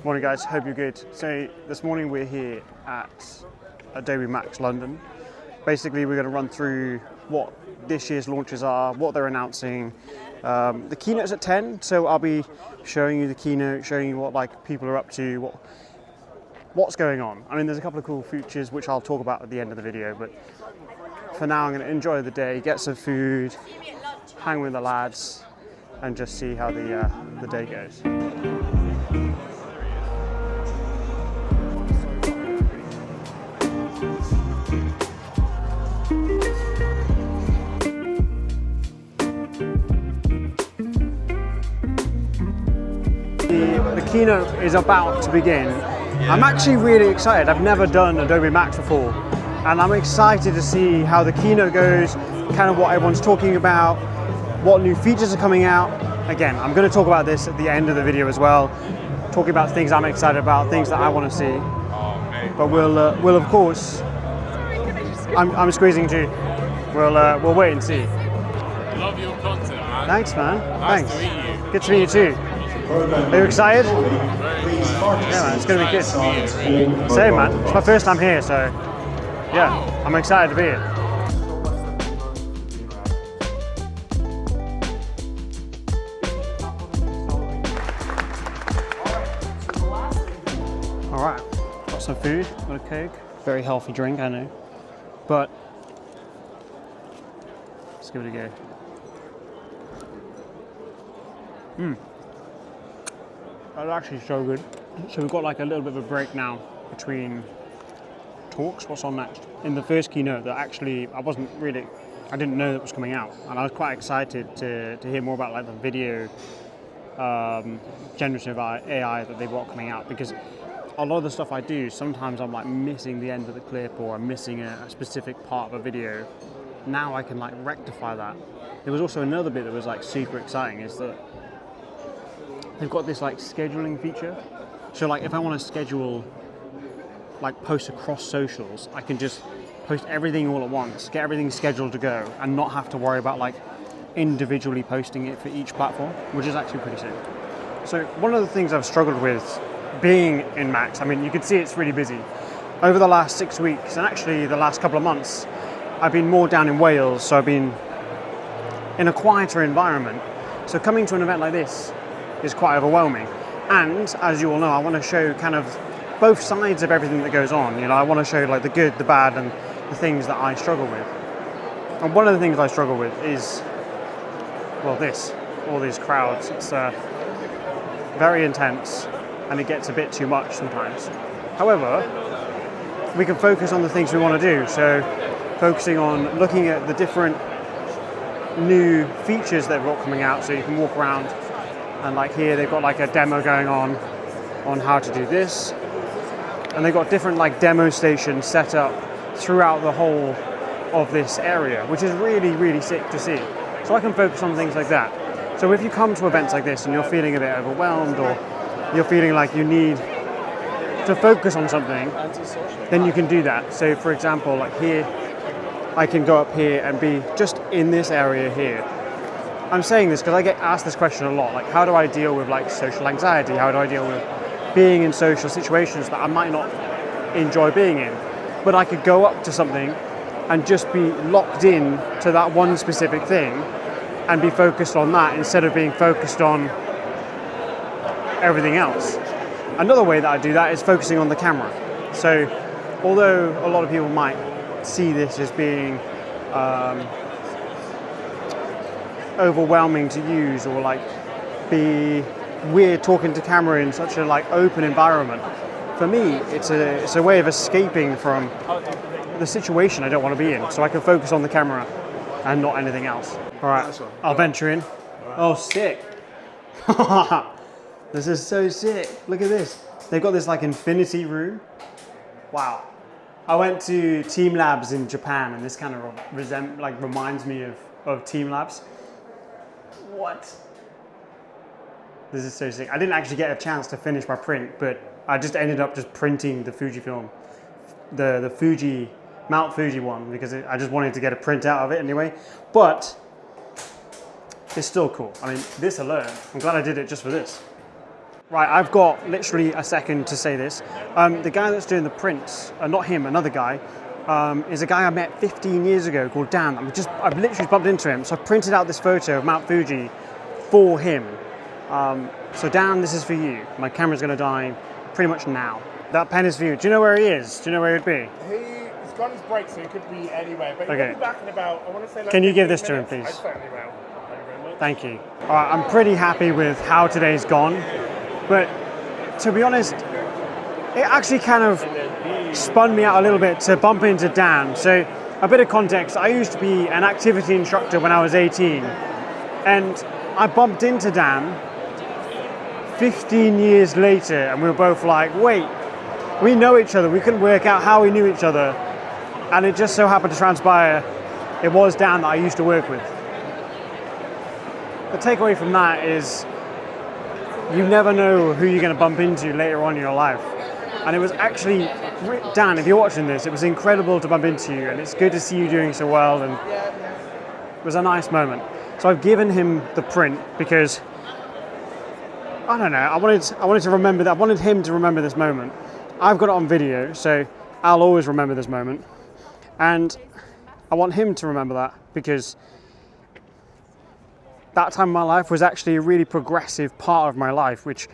Morning guys, hope you're good. So this morning we're here at Adobe Max London. Basically we're going to run through what this year's launches are, what they're announcing. The keynote's at 10, so I'll be showing you the keynote, showing you what like people are up to, what's going on. I mean, there's a couple of cool features which I'll talk about at the end of the video, but for now I'm going to enjoy the day, get some food, hang with the lads, and just see how the day goes. The keynote is about to begin. I'm actually really excited. I've never done Adobe Max before, and I'm excited to see how the keynote goes, kind of what everyone's talking about, what new features are coming out. Again, I'm going to talk about this at the end of the video as well, talking about things I'm excited about, things that I want to see. But we'll of course, I'm squeezing too. We'll wait and see. Love your content, man. Thanks, man. Nice Thanks. to meet you. Good to meet you too. Are you excited? Yeah, man, it's going to be good. Same, man. It's my first time here, so yeah, I'm excited to be here. All right, got some food, got a Coke. Very healthy drink, I know, but let's give it a go. That's actually so good. So we've got like a little bit of a break now between talks. What's on next? In the first keynote that actually I didn't know that was coming out, and I was quite excited to hear more about like the video generative AI that they've got coming out, because a lot of the stuff I do, sometimes I'm like missing the end of the clip, or I'm missing a specific part of a video. Now I can like rectify that. There was also another bit that was like super exciting, is that they've got this like scheduling feature. So like if I want to schedule like posts across socials, I can just post everything all at once, get everything scheduled to go, and not have to worry about like individually posting it for each platform, which is actually pretty sick. So one of the things I've struggled with being in Max, I mean, you can see it's really busy. Over the last 6 weeks, and actually the last couple of months, I've been more down in Wales, so I've been in a quieter environment. So coming to an event like this is quite overwhelming. And as you all know, I want to show kind of both sides of everything that goes on. You know, I want to show like the good, the bad, and the things that I struggle with. And one of the things I struggle with is, well, all these crowds. It's very intense, and it gets a bit too much sometimes. However, we can focus on the things we want to do. So focusing on looking at the different new features that they've got coming out, so you can walk around. And like here, they've got like a demo going on how to do this. And they've got different like demo stations set up throughout the whole of this area, which is really, really sick to see. So I can focus on things like that. So if you come to events like this and you're feeling a bit overwhelmed, or you're feeling like you need to focus on something, then you can do that. So for example, like here, I can go up here and be just in this area here. I'm saying this because I get asked this question a lot, like how do I deal with like social anxiety? How do I deal with being in social situations that I might not enjoy being in? But I could go up to something and just be locked in to that one specific thing and be focused on that instead of being focused on everything else. Another way that I do that is focusing on the camera. So although a lot of people might see this as being overwhelming to use, or like be weird talking to camera in such a like open environment, for me it's a way of escaping from the situation I don't want to be in, so I can focus on the camera and not anything else. All right, I'll venture in. Oh, sick. This is so sick. Look at this. They've got this like infinity room. Wow. I went to Team Labs in Japan, and this kind of reminds me of Team Labs. What? This is so sick. I didn't actually get a chance to finish my print, but I just ended up just printing the Fujifilm, the Fuji, Mount Fuji one, because I just wanted to get a print out of it anyway. But it's still cool. I mean, this alone, I'm glad I did it just for this. Right, I've got literally a second to say this. The guy that's doing the prints, not him, another guy, is a guy I met 15 years ago called Dan. I've literally bumped into him. So I printed out this photo of Mount Fuji for him. So Dan, this is for you. My camera's gonna die pretty much now. That pen is for you. Do you know where he is? Do you know where he'd be? He's got his break, so he could be anywhere. But Okay. he'll be back in about, I want to say like Can you give 15 this to him, minutes. please? I certainly will. Thank you very much. Thank you. All right, I'm pretty happy with how today's gone, but to be honest, it actually kind of spun me out a little bit to bump into Dan. So a bit of context, I used to be an activity instructor when I was 18, and I bumped into Dan 15 years later, and we were both like, wait, we know each other. We couldn't work out how we knew each other, and it just so happened to transpire it was Dan that I used to work with. The takeaway from that is you never know who you're going to bump into later on in your life. And it was actually, Dan, if you're watching this, it was incredible to bump into you, and it's good to see you doing so well, and it was a nice moment. So I've given him the print because, I don't know, I wanted to remember that. I wanted him to remember this moment. I've got it on video, so I'll always remember this moment. And I want him to remember that because that time of my life was actually a really progressive part of my life, which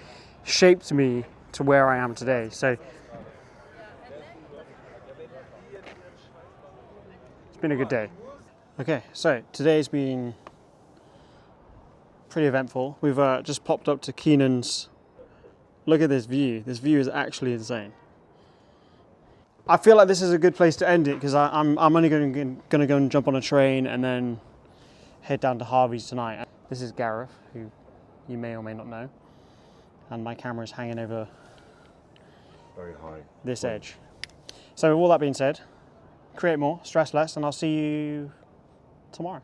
shaped me to where I am today. So it's been a good day. Okay, so today's been pretty eventful. We've just popped up to Keenan's. Look at this view. This view is actually insane. I feel like this is a good place to end it because I'm only going to go and jump on a train and then head down to Harvey's tonight. This is Gareth, who you may or may not know, and my camera is hanging over Very high. this edge. So with all that being said, create more, stress less, and I'll see you tomorrow.